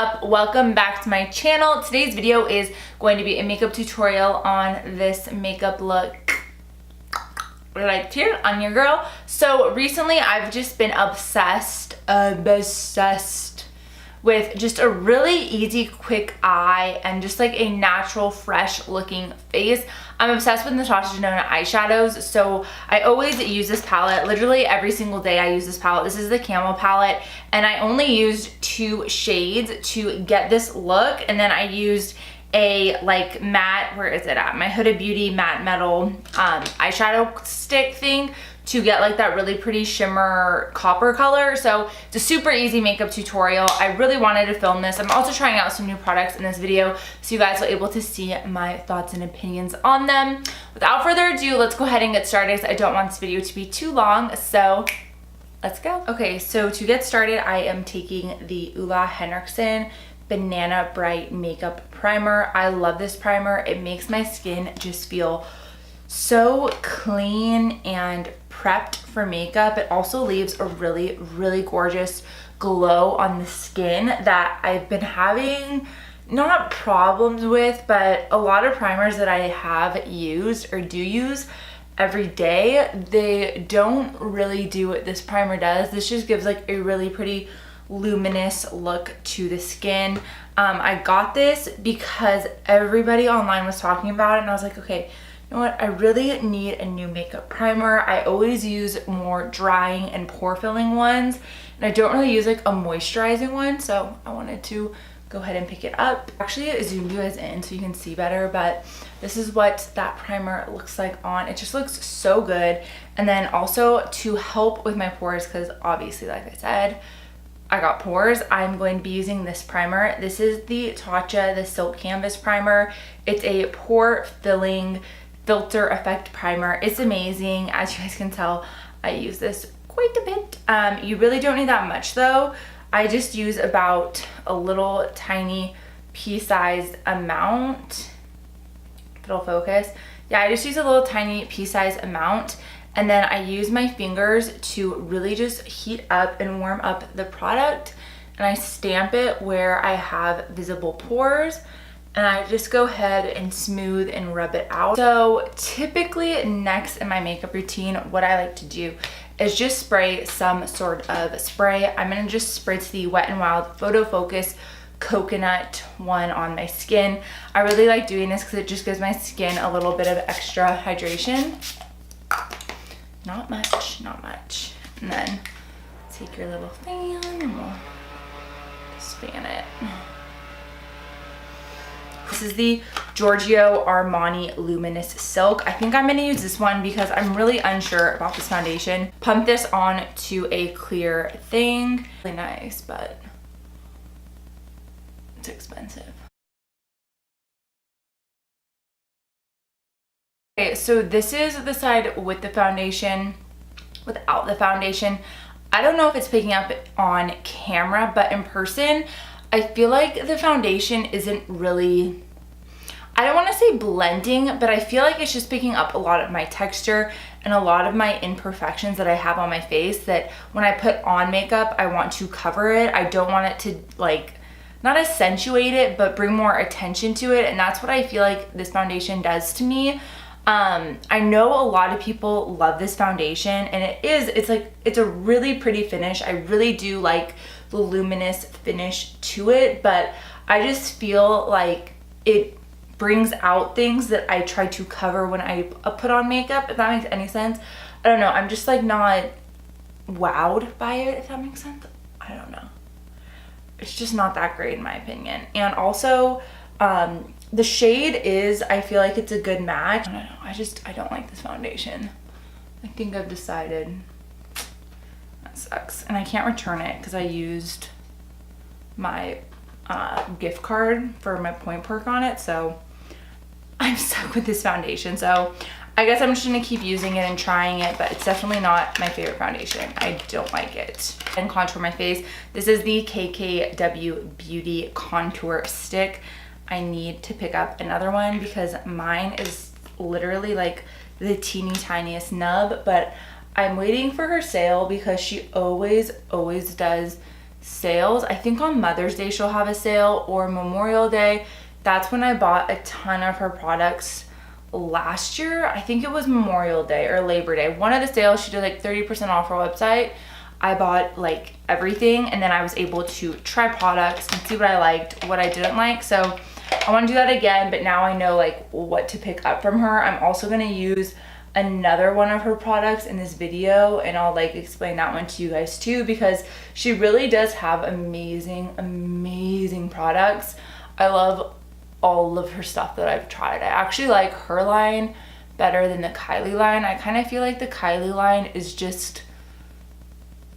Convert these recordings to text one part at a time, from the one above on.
up? Welcome back to my channel. Today's video is going to be a makeup tutorial on this makeup look right here on your girl. So recently I've just been obsessed with just a really easy, quick eye and just like a natural, fresh looking face. I'm obsessed with Natasha Denona eyeshadows, so I always use this palette. Literally every single day I use this palette. This is the Camel palette, and I only used 2 shades to get this look, and then I used a like matte, where is it at? My Huda Beauty matte metal eyeshadow stick thing to get like that really pretty shimmer copper color. So it's a super easy makeup tutorial. I really wanted to film this. I'm also trying out some new products in this video, so you guys will be able to see my thoughts and opinions on them. Without further ado, let's go ahead and get started. I don't want this video to be too long, so let's go. Okay, so to get started, I am taking the Ulla Henriksen Banana Bright Makeup Primer. I love this primer. It makes my skin just feel so clean and prepped for makeup. It also leaves a really, really gorgeous glow on the skin that I've been having not problems with, but a lot of primers that I have used or do use every day, they don't really do what this primer does. This just gives like a really pretty luminous look to the skin. I got this because everybody online was talking about it, and I was like, okay, you know what, I really need a new makeup primer. I always use more drying and pore filling ones, and I don't really use like a moisturizing one, so I wanted to go ahead and pick it up. Actually, I zoomed you guys in so you can see better, but this is what that primer looks like on. It just looks so good. And then also to help with my pores, because obviously, like I said, I got pores, I'm going to be using this primer. This is the Tatcha, the Silk Canvas Primer. It's a pore filling filter effect primer. It's amazing. As you guys can tell, I use this quite a bit. You really don't need that much though. I just use about a little tiny pea-sized amount. If it'll focus. Yeah, I just use a little tiny pea-sized amount, and then I use my fingers to really just heat up and warm up the product, and I stamp it where I have visible pores, and I just go ahead and smooth and rub it out. So typically next in my makeup routine, what I like to do is just spray some sort of spray. I'm gonna just spritz the Wet n Wild Photo Focus Coconut one on my skin. I really like doing this because it just gives my skin a little bit of extra hydration. Not much, not much. And then take your little fan and we'll just fan it. This is the Giorgio Armani Luminous Silk. I think I'm gonna use this one because I'm really unsure about this foundation. Pump this on to a clear thing. Really nice, but it's expensive. Okay, so this is the side with the foundation. Without the foundation, I don't know if it's picking up on camera, but in person, I feel like the foundation isn't really, I don't want to say blending, but I feel like it's just picking up a lot of my texture and a lot of my imperfections that I have on my face, that when I put on makeup, I want to cover it. I don't want it to like, not accentuate it, but bring more attention to it. And that's what I feel like this foundation does to me. I know a lot of people love this foundation, and it's a really pretty finish. I really do like the luminous finish to it, but I just feel like it brings out things that I try to cover when I put on makeup, if that makes any sense. I don't know, I'm just like not wowed by it, if that makes sense. I don't know. It's just not that great in my opinion. And also, the shade is, I feel like it's a good match. I don't know, I don't like this foundation. I think I've decided. That sucks. And I can't return it because I used my gift card for my point perk on it, so I'm stuck with this foundation. So I guess I'm just gonna keep using it and trying it, but it's definitely not my favorite foundation. I don't like it. And contour my face. This is the KKW Beauty Contour Stick. I need to pick up another one because mine is literally like the teeny tiniest nub, but I'm waiting for her sale because she always does sales. I think on Mother's Day she'll have a sale, or Memorial Day. That's when I bought a ton of her products last year. I think it was Memorial Day or Labor Day. One of the sales, she did like 30% off her website. I bought like everything, and then I was able to try products and see what I liked, what I didn't like. So I want to do that again, but now I know like what to pick up from her. I'm also going to use another one of her products in this video, and I'll like explain that one to you guys too, because she really does have amazing products. I love all of her stuff that I've tried. I actually like her line better than the Kylie line. I kind of feel like the Kylie line is just,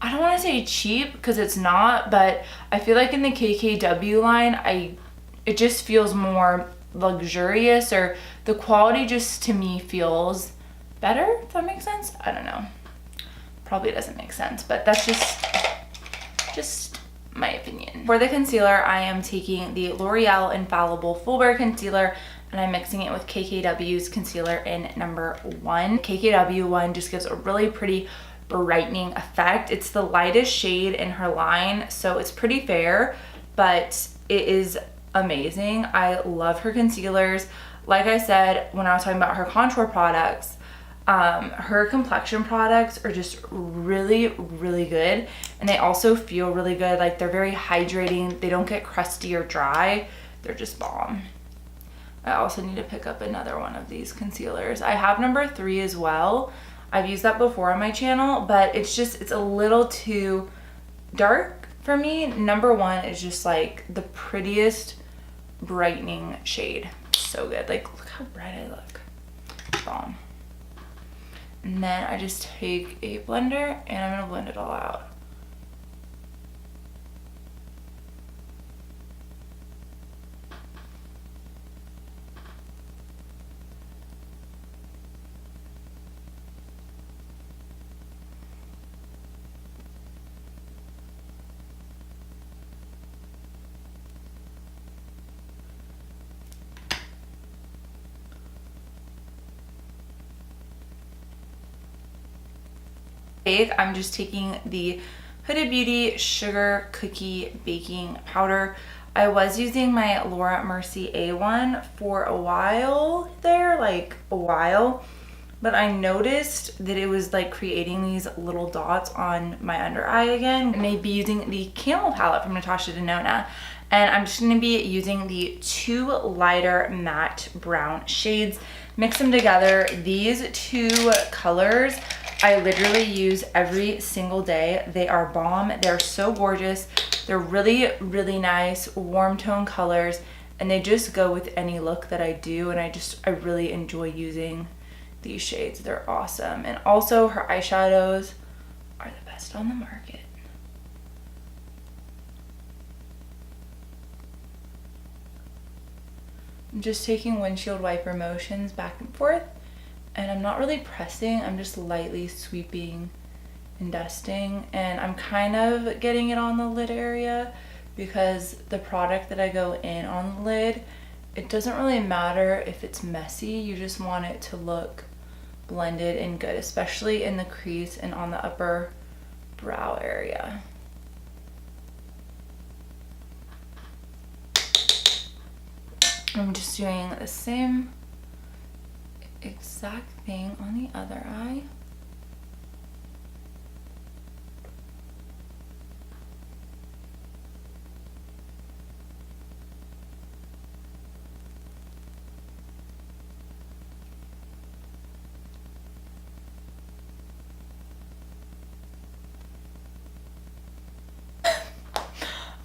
I don't want to say cheap because it's not, but I feel like in the KKW line, it just feels more luxurious, or the quality just to me feels better, if that makes sense. I don't know. Probably doesn't make sense, but that's just my opinion. For the concealer, I am taking the L'Oreal Infallible Full Wear Concealer, and I'm mixing it with KKW's concealer in number 1. KKW one just gives a really pretty brightening effect. It's the lightest shade in her line, so it's pretty fair, but it is amazing. I love her concealers. Like I said when I was talking about her contour products, her complexion products are just really good, and they also feel really good. Like, they're very hydrating. They don't get crusty or dry. They're just bomb. I also need to pick up another one of these concealers. I have number 3 as well. I've used that before on my channel, but it's a little too dark for me. Number 1 is just like the prettiest brightening shade. So good. Like, look how bright I look. Bomb. And then I just take a blender and I'm gonna blend it all out. I'm just taking the Huda Beauty Sugar Cookie Baking Powder. I was using my Laura Mercier A1 for a while there, but I noticed that it was like creating these little dots on my under eye again. I may be using the Camel palette from Natasha Denona, and I'm just going to be using the 2 lighter matte brown shades. Mix them together. These 2 colors I literally use every single day. They are bomb. They're so gorgeous. They're really nice warm tone colors, and they just go with any look that I do, and I really enjoy using these shades. They're awesome. And also her eyeshadows are the best on the market. I'm just taking windshield wiper motions back and forth, and I'm not really pressing, I'm just lightly sweeping and dusting, and I'm kind of getting it on the lid area because the product that I go in on the lid, it doesn't really matter if it's messy, you just want it to look blended and good, especially in the crease and on the upper brow area. I'm just doing the same exact thing on the other eye.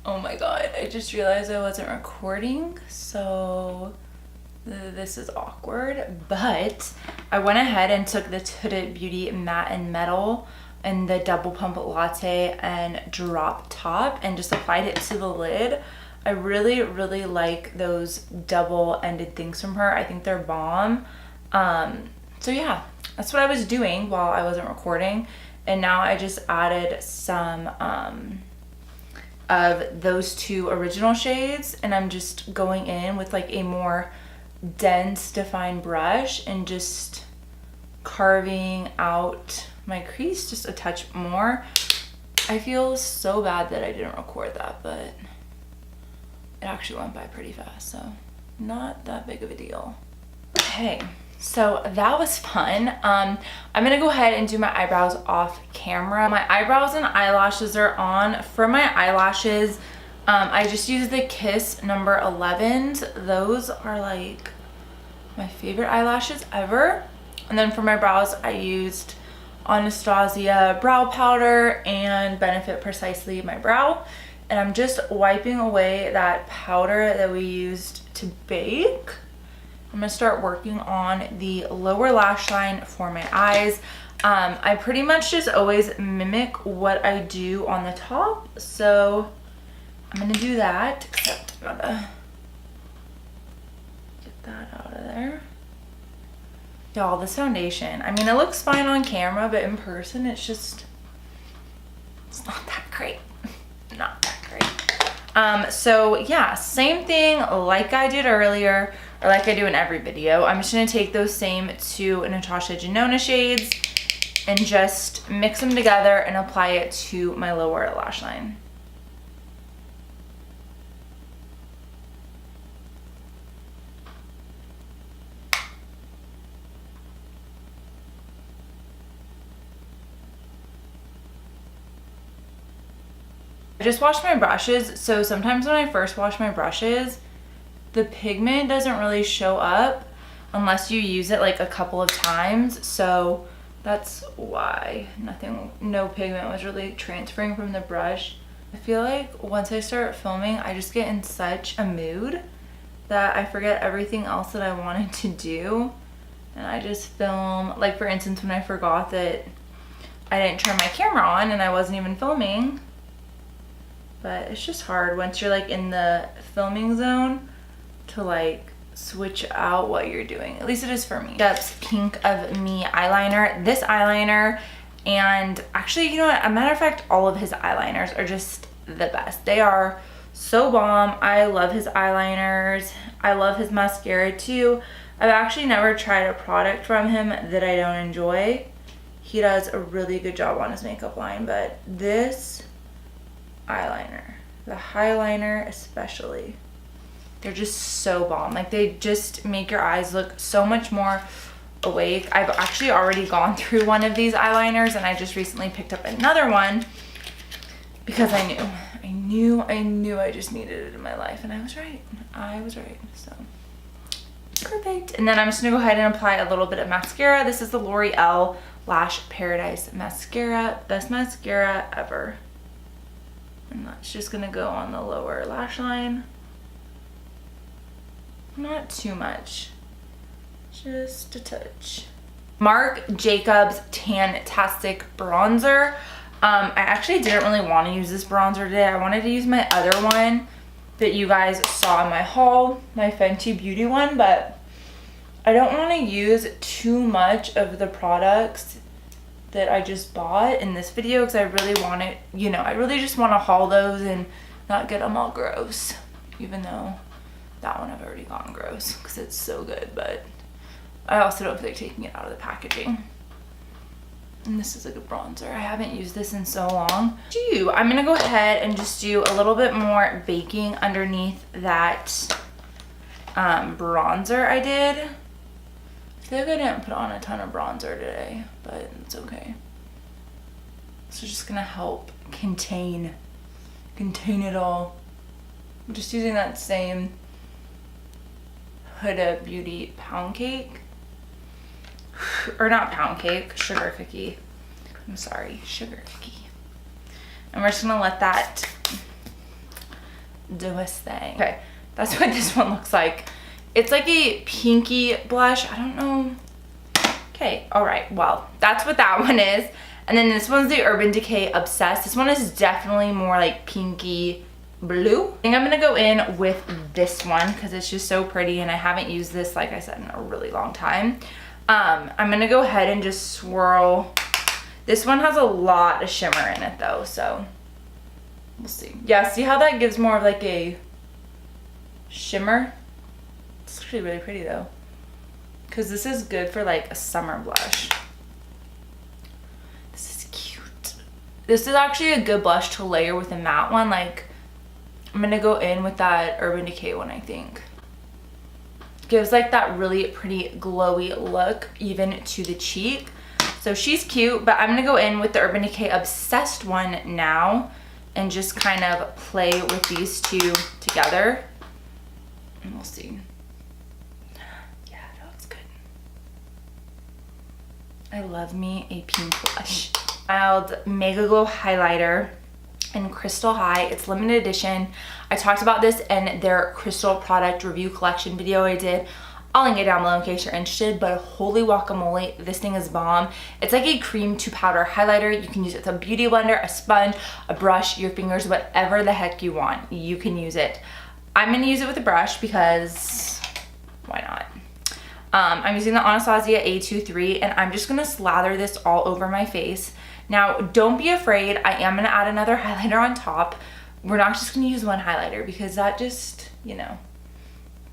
Oh my god, I just realized I wasn't recording, so this is awkward, but I went ahead and took the Huda Beauty Matte and Metal and the Double Pump Latte and Drop Top and just applied it to the lid. I really like those double-ended things from her. I think they're bomb. So yeah, that's what I was doing while I wasn't recording, and now I just added some of those 2 original shades, and I'm just going in with like a more dense defined brush and just carving out my crease just a touch more. I feel so bad that I didn't record that, but it actually went by pretty fast, so not that big of a deal. Okay, so that was fun. I'm gonna go ahead and do my eyebrows off camera. My eyebrows and eyelashes are on. For my eyelashes, I just used the Kiss number 11s. Those are like my favorite eyelashes ever. And then for my brows, I used Anastasia brow powder and Benefit Precisely my brow. And I'm just wiping away that powder that we used to bake. I'm gonna start working on the lower lash line for my eyes. I pretty much just always mimic what I do on the top. So I'm gonna do that, except I'm gonna get that out of there. Y'all, this foundation, I mean, it looks fine on camera, but in person, it's not that great. Not that great. So yeah, same thing like I did earlier, or like I do in every video. I'm just gonna take those same two Natasha Denona shades and just mix them together and apply it to my lower lash line. I just washed my brushes, so sometimes when I first wash my brushes, the pigment doesn't really show up unless you use it like a couple of times. So that's why no pigment was really transferring from the brush. I feel like once I start filming, I just get in such a mood that I forget everything else that I wanted to do. And I just film, like for instance, when I forgot that I didn't turn my camera on and I wasn't even filming. But it's just hard once you're like in the filming zone to like switch out what you're doing. At least it is for me. That's Pink of Me eyeliner. This eyeliner, and actually, you know what? A matter of fact, all of his eyeliners are just the best. They are so bomb. I love his eyeliners. I love his mascara too. I've actually never tried a product from him that I don't enjoy. He does a really good job on his makeup line, but this eyeliner, the highliner especially, they're just so bomb. Like they just make your eyes look so much more awake. I've actually already gone through one of these eyeliners and I just recently picked up another one because I knew I just needed it in my life, and I was right. So perfect. And then I'm just gonna go ahead and apply a little bit of mascara. This is the L'Oreal Lash Paradise mascara. Best mascara ever. And that's just gonna go on the lower lash line. Not too much, just a touch. Marc Jacobs Tantastic Bronzer. I actually didn't really want to use this bronzer today. I wanted to use my other one that you guys saw in my haul, my Fenty Beauty one, but I don't want to use too much of the products that I just bought in this video because I really want it, you know, I really just want to haul those and not get them all gross, even though that one I've already gotten gross because it's so good, but I also don't feel like taking it out of the packaging. And this is a good bronzer. I haven't used this in so long. I'm gonna go ahead and just do a little bit more baking underneath that bronzer I did. I feel like I didn't put on a ton of bronzer today, but it's okay. So just gonna help contain it all. I'm just using that same Huda Beauty pound cake. Or not pound cake, sugar cookie. I'm sorry, sugar cookie. And we're just gonna let that do its thing. Okay, that's what this one looks like. It's like a pinky blush. I don't know. Okay, all right, well, that's what that one is. And then this one's the Urban Decay Obsessed. This one is definitely more like pinky blue. I think I'm gonna go in with this one because it's just so pretty and I haven't used this, like I said, in a really long time. I'm gonna go ahead and just swirl. This one has a lot of shimmer in it though, so we'll see. Yeah, see how that gives more of like a shimmer? It's actually really pretty though, because this is good for like a summer blush. This is cute. This is actually a good blush to layer with a matte one. Like, I'm gonna go in with that Urban Decay one, I think. Gives like that really pretty glowy look even to the cheek. So she's cute, but I'm gonna go in with the Urban Decay Obsessed one now and just kind of play with these two together. And we'll see. Yeah, that looks good. I love me a pink blush. Mild Mega Glow highlighter in Crystal High. It's limited edition. I talked about this in their Crystal product review collection video I did. I'll link it down below in case you're interested, but holy guacamole, this thing is bomb. It's like a cream to powder highlighter. You can use it with a beauty blender, a sponge, a brush, your fingers, whatever the heck you want. You can use it. I'm gonna use it with a brush because why not? I'm using the Anastasia A23 and I'm just gonna slather this all over my face. Now, don't be afraid. I am gonna add another highlighter on top. We're not just gonna use one highlighter because that just, you know,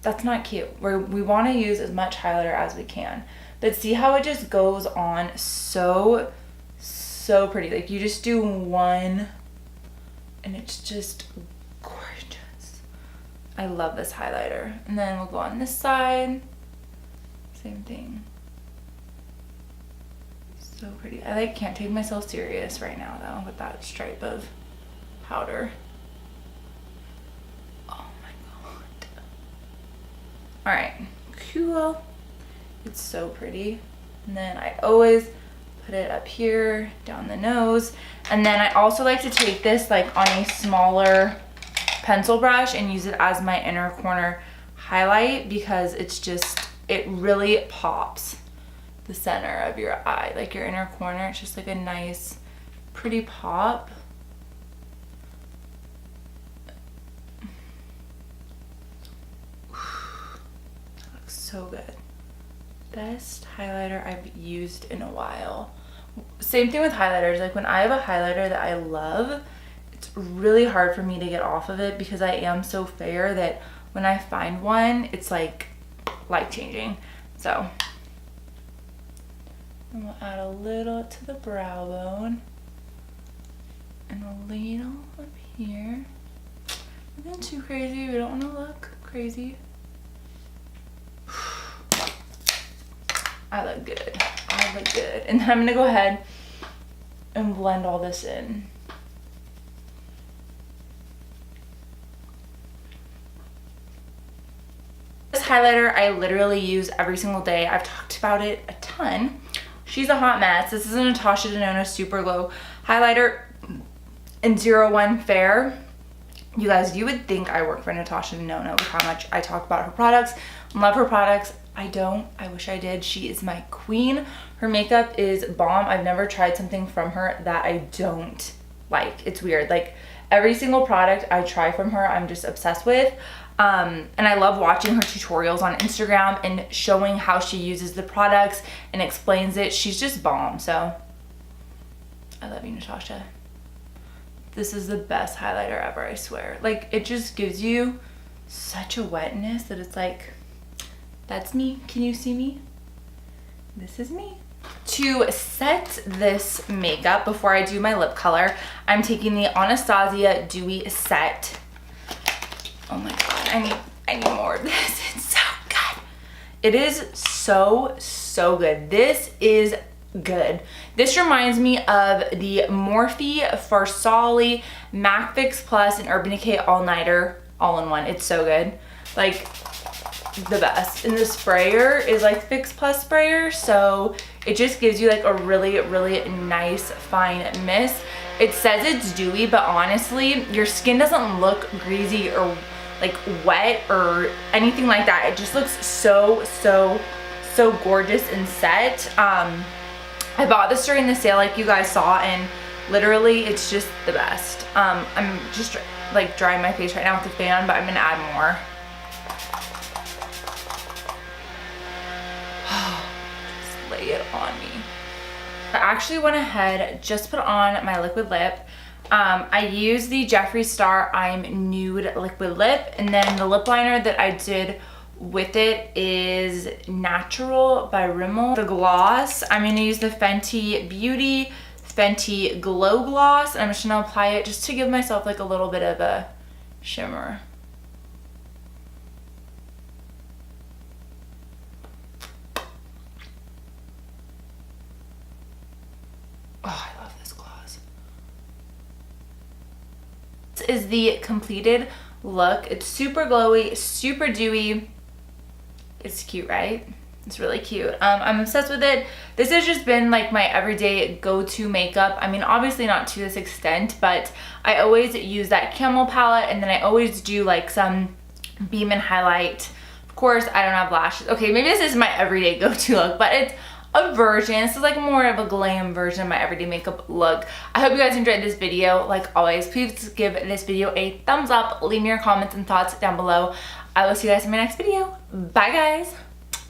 that's not cute. We wanna use as much highlighter as we can. But see how it just goes on so pretty. Like you just do one and it's just gorgeous. I love this highlighter. And then we'll go on this side. Same thing. So pretty. I like can't take myself serious right now though with that stripe of powder. Oh my god. Alright, cool. It's so pretty. And then I always put it up here, down the nose. And then I also like to take this like on a smaller pencil brush and use it as my inner corner highlight because it's just, it really pops the center of your eye, like your inner corner. It's just like a nice, pretty pop. That looks so good. Best highlighter I've used in a while. Same thing with highlighters. Like when I have a highlighter that I love, it's really hard for me to get off of it because I am so fair that when I find one, it's like life-changing. So and we'll add a little to the brow bone and a little up here. Nothing too crazy. We don't want to look crazy. I look good. I look good. And then I'm going to go ahead and blend all this in. This highlighter I literally use every single day. I've talked about it a ton. She's a hot mess. This is a Natasha Denona Super Glow highlighter in 01 Fair. You guys, you would think I work for Natasha Denona with how much I talk about her products. Love her products. I don't. I wish I did. She is my queen. Her makeup is bomb. I've never tried something from her that I don't like. It's weird. Like every single product I try from her, I'm just obsessed with. And I love watching her tutorials on Instagram and showing how she uses the products and explains it. She's just bomb. So I love you, Natasha. This is the best highlighter ever, I swear. Like it just gives you such a wetness that it's like, that's me. Can you see me? This is me. To set this makeup before I do my lip color, I'm taking the Anastasia Dewy Set. Oh my god, I need more of this. It's so good. It is so good. This is good. This reminds me of the Morphe Farsali MAC Fix Plus and Urban Decay All Nighter all in one. It's so good. Like the best. And the sprayer is like Fix Plus sprayer, so it just gives you like a really nice fine mist. It says it's dewy, but honestly your skin doesn't look greasy or like wet or anything like that. It just looks so gorgeous and set. I bought this during the sale like you guys saw, and literally it's just the best. I'm just like drying my face right now with the fan, but I'm gonna add more. Just lay it on me. I actually went ahead, just put on my liquid lip. I used the Jeffree Star I'm Nude liquid lip, and then the lip liner that I did with it is Natural by Rimmel. The gloss, I'm going to use the Fenty Beauty Fenty Glow Gloss, and I'm just gonna apply it just to give myself like a little bit of a shimmer. Oh, I love this gloss. This is the completed look. It's super glowy, super dewy. It's cute, right? It's really cute. I'm obsessed with it. This has just been like my everyday go-to makeup. I mean, obviously not to this extent, but I always use that camel palette, and then I always do like some beam and highlight. Of course, I don't have lashes. Okay, maybe this is my everyday go-to look, but it's a version. This is like more of a glam version of my everyday makeup look. I hope you guys enjoyed this video. Like always, please give this video a thumbs up. Leave me your comments and thoughts down below. I will see you guys in my next video. Bye, guys.